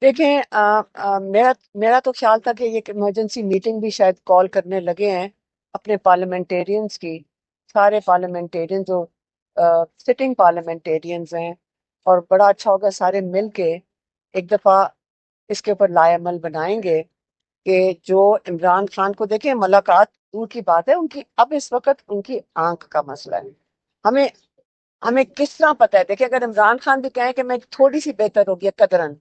دیکھیں میرا تو خیال تھا کہ یہ ایمرجنسی میٹنگ بھی شاید کال کرنے لگے ہیں اپنے پارلیمنٹیرینز کی، سارے پارلیمنٹیرین جو سٹنگ پارلیمنٹیرینز ہیں، اور بڑا اچھا ہوگا سارے مل کے ایک دفعہ اس کے اوپر لائے عمل بنائیں گے کہ جو عمران خان کو دیکھیں، ملاقات دور کی بات ہے، ان کی اب اس وقت ان کی آنکھ کا مسئلہ ہے۔ ہمیں ہمیں کس طرح پتہ ہے؟ دیکھیں، اگر عمران خان بھی کہیں کہ میں تھوڑی سی بہتر ہو گیا قدرن،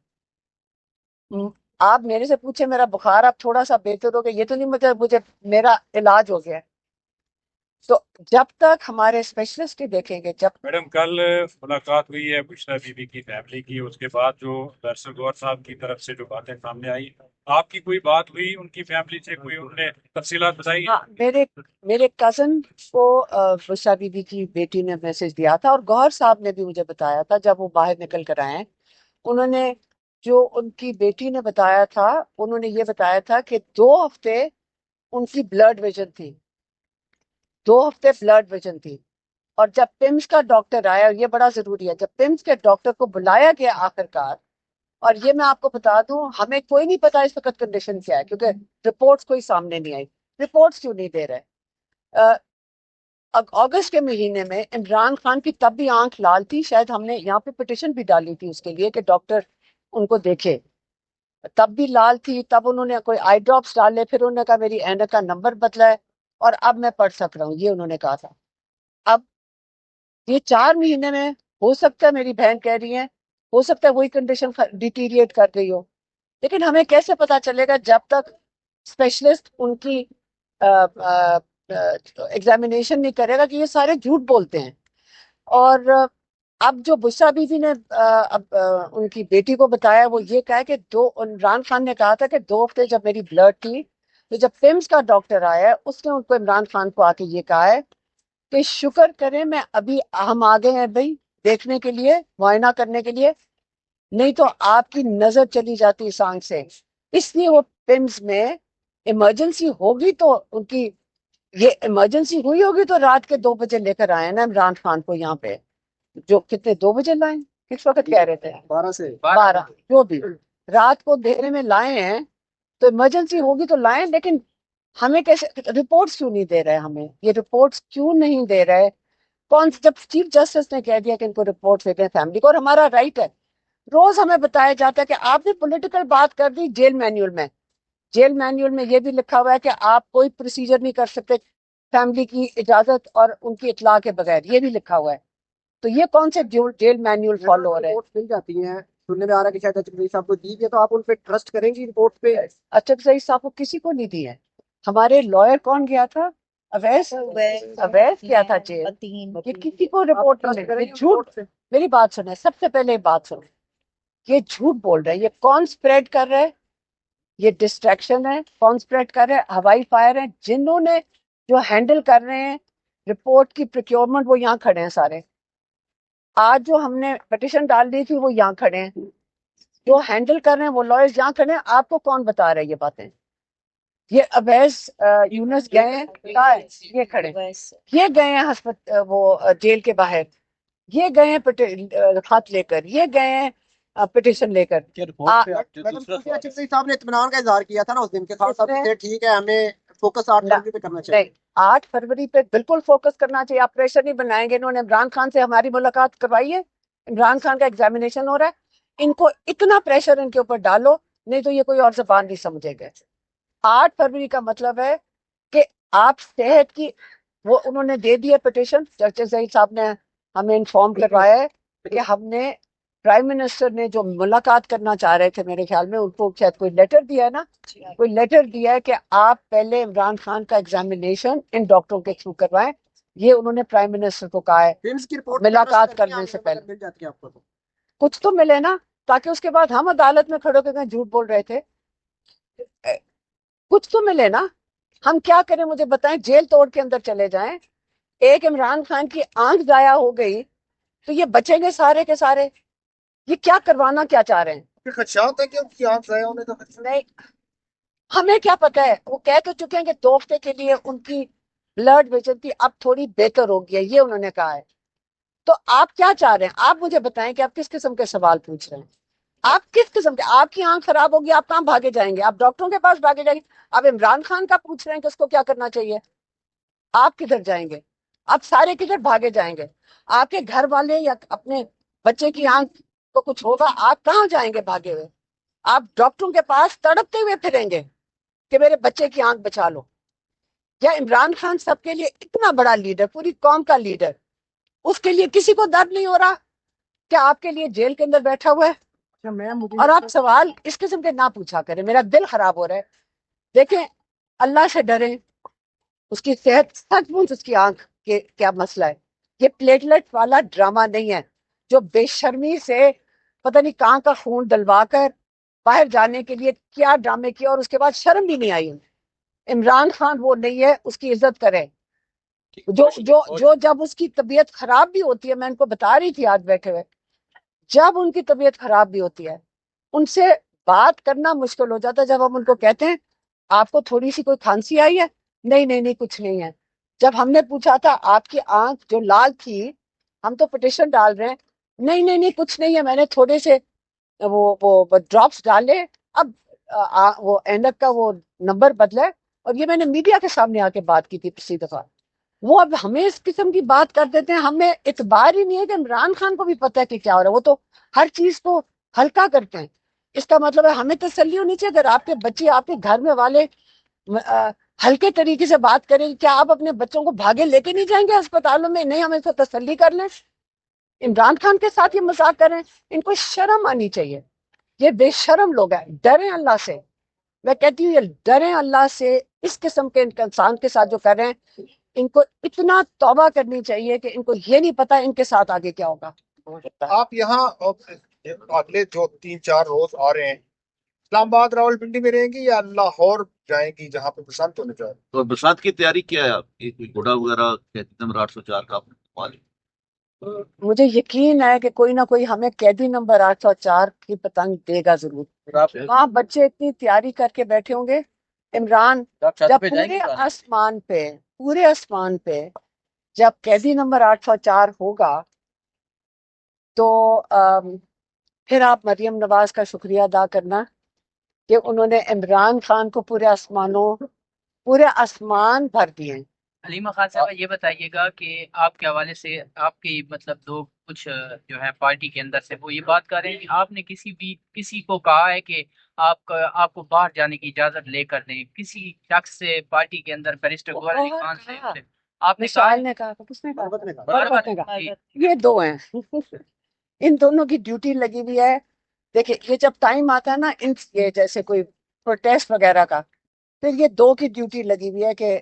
آپ میرے سے پوچھیں میرا بخار اب تھوڑا سا بہتر ہو گیا، یہ تو نہیں مطلب مجھے میرا علاج ہو گیا ہے۔ تو جب تک ہمارے اسپیشلسٹ ہی دیکھیں گے، جب میڈم کل ملاقات ہوئی ہے بشرا بی بی کی فیملی کی، اس کے بعد جو درسل گور صاحب کی طرف سے جو باتیں سامنے آئی، آپ کی کوئی بات ہوئی ان کی فیملی سے؟ کوئی انہوں نے تفصیلات بتائی؟ ہاں، میرے کزن کو بشرا بی بی کی بیٹی نے میسج دیا تھا، اور گوہر صاحب نے بھی مجھے بتایا تھا جب وہ باہر نکل کر آئے ہیں، انہوں نے جو ان کی بیٹی نے بتایا تھا، انہوں نے یہ بتایا تھا کہ 2 ہفتے ان کی بلڈ ویژن تھی، 2 ہفتے بلڈ ویژن تھی، اور جب پمس کا ڈاکٹر آیا، اور یہ بڑا ضروری ہے، جب پمس کے ڈاکٹر کو بلایا گیا آخر کار، اور یہ میں آپ کو بتا دوں، ہمیں کوئی نہیں پتا اس وقت کنڈیشن کیا ہے، کیونکہ رپورٹس کوئی سامنے نہیں آئی۔ رپورٹس کیوں نہیں دے رہے؟ اگست کے مہینے میں عمران خان کی تب بھی آنکھ لال تھی، شاید ہم نے یہاں پہ پٹیشن بھی ڈالی تھی اس کے لیے کہ ڈاکٹر ان کو دیکھے، تب بھی لال تھی، تب انہوں نے کوئی آئی ڈراپس ڈالے، پھر انہوں نے کہا میری اینک کا نمبر بدلا ہے اور اب میں پڑھ سک رہا ہوں، یہ انہوں نے کہا تھا۔ اب یہ 4 مہینے میں ہو سکتا ہے، میری بہن کہہ رہی ہے، ہو سکتا ہے وہی کنڈیشن ڈیٹیریٹ کر گئی ہو، لیکن ہمیں کیسے پتا چلے گا جب تک اسپیشلسٹ ان کی ایگزامینیشن نہیں کرے گا کہ یہ سارے جھوٹ بولتے ہیں۔ اور اب جو بشرا بیوی نے ان کی بیٹی کو بتایا، وہ یہ کہا کہ عمران خان نے کہا تھا کہ 2 ہفتے جب میری بلڈ تھی، تو جب پمس کا ڈاکٹر آیا اس نے ان کو، عمران خان کو آ کے یہ کہا ہے کہ شکر کریں میں ابھی ہم آ گئے ہیں بھائی دیکھنے کے لیے، معائنہ کرنے کے لیے، نہیں تو آپ کی نظر چلی جاتی اس آنکھ سے۔ اس لیے وہ پمس میں ایمرجنسی ہوگی تو ان کی، یہ ایمرجنسی ہوئی ہوگی تو رات کے 2 بجے لے کر آئے نا عمران خان کو یہاں پہ، جو کتنے 2 بجے لائیں، کس وقت کہہ رہے تھے؟ 12 جو بھی رات کو اندھیرے میں لائے ہیں، تو ایمرجنسی ہوگی تو لائیں، لیکن ہمیں کیسے رپورٹس کیوں نہیں دے رہے؟ ہمیں یہ رپورٹس کیوں نہیں دے رہے؟ جب چیف جسٹس نے کہہ دیا کہ ان کو رپورٹ دے دیں فیملی کو، اور ہمارا رائٹ ہے، روز ہمیں بتایا جاتا ہے کہ آپ نے پولیٹیکل بات کر دی جیل مینیول میں، جیل مینیول میں یہ بھی لکھا ہوا ہے کہ آپ کوئی پروسیجر نہیں کر سکتے فیملی کی اجازت اور ان کی اطلاع کے بغیر، یہ بھی لکھا ہوا ہے۔ تو یہ کون سے جیل مینیول فالو ہو رہے ہیں؟ رپورٹ مل جاتی ہیں، سننے میں آ رہا ہے کہ شاید اچھا صاحب کو دی ہے، تو آپ ان پہ ٹرسٹ کریں گی رپورٹ پہ؟ اچھا صاحب کو کسی کو نہیں دی ہے۔ ہمارے لائر کون گیا تھا؟ اویس گیا تھا جیل، یہ کسی کو رپورٹ نہیں کرے، یہ جھوٹ۔ میری بات سنیں، سب سے پہلے بات سنیں، یہ جھوٹ بول رہے ہیں، یہ کون سپریڈ کر رہے ہیں؟ یہ ڈسٹریکشن ہے، کون سپریڈ کر رہے ہیں؟ ہوائی فائر ہیں، جنہوں نے جو ہینڈل کر رہے ہیں رپورٹ کی پروکیورمنٹ، وہ یہاں کھڑے ہیں سارے۔ آج جو ہم نے پٹیشن ڈال دی تھی وہ یہاں کھڑے ہیں، جو ہینڈل کر رہے ہیں وہ لائرز یہاں کھڑے ہیں۔ آپ کو کون بتا رہا ہے یہ باتیں؟ یہ اویس یونس گئے ہیں، یہ کھڑے ہیں، یہ گئے ہیں وہ جیل کے باہر، یہ گئے ہیں خط لے کر، یہ گئے ہیں پٹیشن لے کر۔ صاحب نے اطمینان کا اظہار کیا تھا نا اس دن کے، خان صاحب سے ٹھیک ہے ہمیں فوکس 8 فروری پہ کرنا چاہیے۔ نہیں، 8 فروری پہ بالکل فوکس کرنا چاہیے، آپ پریشر نہیں بنائیں گے۔ انہوں نے عمران خان سے ہماری ملاقات کروائی ہے، عمران خان کا ایگزامینیشن ہو رہا ہے، ان کو اتنا پریشر ان کے اوپر ڈالو، نہیں تو یہ کوئی اور زبان نہیں سمجھے گا۔ 8 فروری کا مطلب ہے کہ آپ صحت کی، وہ انہوں نے دے دی ہے پٹیشن، چرچ زہید صاحب نے ہمیں انفارم کروایا ہے کہ ہم نے، پرائم منسٹر نے جو ملاقات کرنا چاہ رہے تھے میرے خیال میں، ان کو شاید کوئی لیٹر دیا ہے نا، کوئی لیٹر دیا ہے کہ آپ پہلے عمران خان کا ایگزامینیشن ان ڈاکٹروں کے تھرو کروائیں، یہ انہوں نے پرائم منسٹر کو کہا ہے ملاقات کرنے سے پہلے۔ مل جاتی ہے آپ کو تو کچھ تو ملے نا، تاکہ اس کے بعد ہم عدالت میں کھڑے ہو کے کہیں جھوٹ بول رہے تھے، کچھ تو ملے نا۔ ہم کیا کریں مجھے بتائیں؟ جیل توڑ کے اندر چلے جائیں، ایک عمران خان کی آنکھ ضائع ہو گئی تو یہ بچیں گے سارے کے سارے؟ یہ کیا کروانا کیا چاہ رہے ہیں؟ خدشات ہے کہ ان کی آنکھ ضائع ہونے کا خدشہ نہیں، ہمیں کیا پتا ہے؟ وہ کہہ تو چکے ہیں کہ 2 ہفتے کے لیے ان کی بلڈ ویژن تھی، اب تھوڑی بہتر ہو گئی ہے، یہ انہوں نے کہا ہے۔ تو آپ کیا چاہ رہے ہیں؟ آپ مجھے بتائیں کہ آپ کس قسم کے سوال پوچھ رہے ہیں؟ آپ کس قسم کے, آپ کی آنکھ خراب ہوگی, آپ کہاں بھاگے جائیں گے؟ آپ ڈاکٹروں کے پاس بھاگے جائیں گے؟ آپ عمران خان کا پوچھ رہے ہیں کہ اس کو کیا کرنا چاہیے؟ آپ کدھر جائیں گے؟ آپ سارے کدھر بھاگے جائیں گے؟ آپ کے گھر والے یا اپنے بچے کی آنکھ کو کچھ ہوگا, آپ کہاں جائیں گے بھاگے ہوئے؟ آپ ڈاکٹروں کے پاس تڑپتے ہوئے پھریں گے کہ میرے بچے کی آنکھ بچا لو؟ یا عمران خان سب کے لیے اتنا بڑا لیڈر, پوری قوم کا لیڈر, اس کے لیے کسی کو درد نہیں ہو رہا کہ آپ کے لیے جیل کے اندر بیٹھا ہوا ہے؟ اور آپ سوال اس قسم کے نہ پوچھا کریں, میرا دل خراب ہو رہا ہے. دیکھیں, اللہ سے ڈریں, اس کی صحت, سچ مچ اس کی آنکھ کے کیا مسئلہ ہے. یہ پلیٹلٹ والا ڈرامہ نہیں ہے جو بے شرمی سے پتہ نہیں کہاں کا خون ڈلوا کر باہر جانے کے لیے کیا ڈرامے کیا, اور اس کے بعد شرم بھی نہیں آئی. عمران خان وہ نہیں ہے, اس کی عزت کریں. جو جب اس کی طبیعت خراب بھی ہوتی ہے, میں ان کو بتا رہی تھی آج بیٹھے ہوئے, جب ان کی طبیعت خراب بھی ہوتی ہے ان سے بات کرنا مشکل ہو جاتا ہے. جب ہم ان کو کہتے ہیں آپ کو تھوڑی سی کوئی کھانسی آئی ہے, نہیں نہیں نہیں کچھ نہیں ہے. جب ہم نے پوچھا تھا آپ کی آنکھ جو لال تھی, ہم تو پٹیشن ڈال رہے ہیں, نہیں نہیں نہیں کچھ نہیں ہے, میں نے تھوڑے سے وہ ڈراپس ڈالے, اب وہ اینک کا وہ نمبر بدلا ہے. اور یہ میں نے میڈیا کے سامنے آ کے بات کی تھی پچھلی دفعہ. وہ اب ہمیں اس قسم کی بات کر دیتے ہیں, ہمیں اعتبار ہی نہیں ہے کہ عمران خان کو بھی پتہ ہے کہ کیا ہو رہا ہے. وہ تو ہر چیز کو ہلکا کرتے ہیں. اس کا مطلب ہے ہمیں تسلی ہونی چاہیے. اگر آپ کے بچے, آپ کے گھر میں والے ہلکے طریقے سے بات کریں, کیا آپ اپنے بچوں کو بھاگے لے کے نہیں جائیں گے اسپتالوں میں؟ نہیں, ہم اس کو تسلی کر لیں. عمران خان کے ساتھ یہ مذاق کریں, ان کو شرم آنی چاہیے. یہ بے شرم لوگ ہیں. ڈریں اللہ سے, میں کہتی ہوں یہ ڈریں اللہ سے. اس قسم کے انسان کے ساتھ جو کر رہے ہیں, ان کو اتنا توبہ کرنی چاہیے کہ ان کو یہ نہیں پتا ان کے ساتھ آگے کیا ہوگا. آپ یہاں اگلے جو 3-4 روز آ رہے ہیں, اسلام آباد راول پنڈی میں رہیں گی یا لاہور جائیں گی جہاں پہ برسات ہونے جا رہا ہے؟ تو برسات کی تیاری کیا ہے آپ کی؟ کوئی گھوڑا وغیرہ قیدی نمبر 804 کا آپ نے استعمال؟ مجھے یقین ہے کہ کوئی نہ کوئی ہمیں قیدی نمبر 804 کی پتنگ دے گا ضرور. وہاں بچے اتنی تیاری کر کے بیٹھے ہوں گے. عمران, جب پورے آسمان پہ جب قیدی نمبر 804 ہوگا تو پھر آپ مریم نواز کا شکریہ ادا کرنا کہ انہوں نے عمران خان کو پورے آسمان بھر دیے. حلیمہ خان صاحبہ, یہ بتائیے گا کہ آپ کے حوالے سے آپ کی مطلب دو کچھ جو ہے پارٹی کے اندر سے وہ یہ بات کر رہے ہیں کہ آپ نے کسی کو کہا ہے کہ آپ کو باہر جانے کی اجازت لے کر دیں, کسی شخص سے پارٹی کے اندر بیرسٹر گوہر علی خان سے آپ نے کہا؟ مشال نے کہا, کس نے کہا؟ برکت نے کہا. یہ دو ہیں, ان دونوں کی ڈیوٹی لگی ہوئی ہے. دیکھیں, یہ جب ٹائم آتا ہے نا یہ جیسے کوئی پروٹیسٹ وغیرہ کا, پھر یہ دو کی ڈیوٹی لگی ہوئی ہے کہ,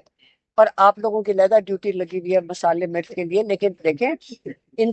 اور آپ لوگوں کی علیحدہ ڈیوٹی لگی ہوئی ہے مسالے مرچ کے لیے. لیکن دیکھیں ان